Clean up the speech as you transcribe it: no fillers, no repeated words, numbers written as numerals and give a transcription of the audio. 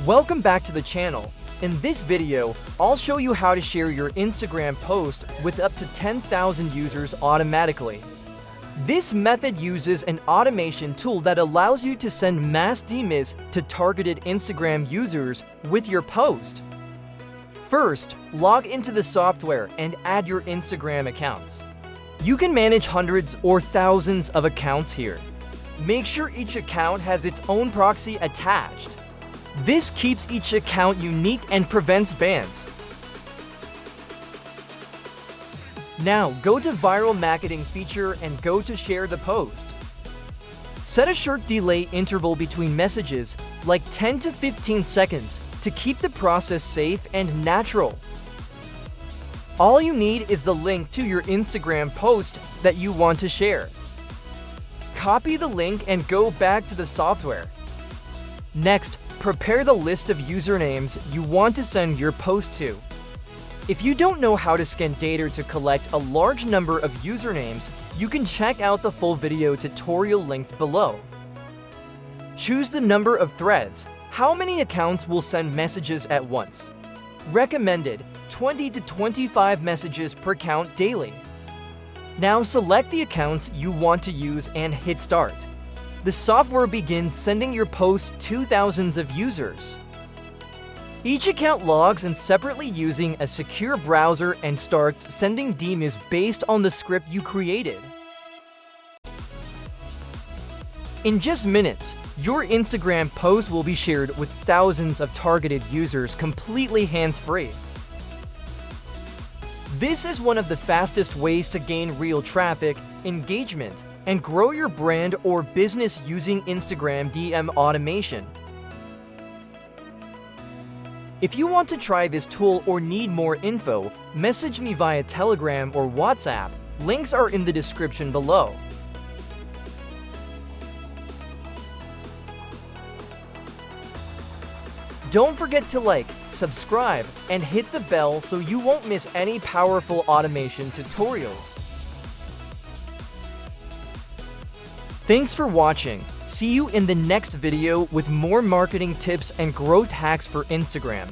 Welcome back to the channel. In this video, I'll show you how to share your Instagram post with up to 10,000 users automatically. This method uses an automation tool that allows you to send mass DMs to targeted Instagram users with your post. First, log into the software and add your Instagram accounts. You can manage hundreds or thousands of accounts here. Make sure each account has its own proxy attached. This keeps each account unique and prevents bans. Now, go to Viral Marketing feature and go to Share the Post. Set a short delay interval between messages, like 10 to 15 seconds, to keep the process safe and natural. All you need is the link to your Instagram post that you want to share. Copy the link and go back to the software. Next, prepare the list of usernames you want to send your post to. If you don't know how to scan data to collect a large number of usernames, you can check out the full video tutorial linked below. Choose the number of threads. How many accounts will send messages at once? Recommended 20 to 25 messages per account daily. Now select the accounts you want to use and hit start. The software begins sending your post to thousands of users. Each account logs in separately using a secure browser and starts sending DMs based on the script you created. In just minutes, your Instagram post will be shared with thousands of targeted users completely hands-free. This is one of the fastest ways to gain real traffic, engagement, and grow your brand or business using Instagram DM automation. If you want to try this tool or need more info, message me via Telegram or WhatsApp. Links are in the description below. Don't forget to like, subscribe, and hit the bell so you won't miss any powerful automation tutorials. Thanks for watching. See you in the next video with more marketing tips and growth hacks for Instagram.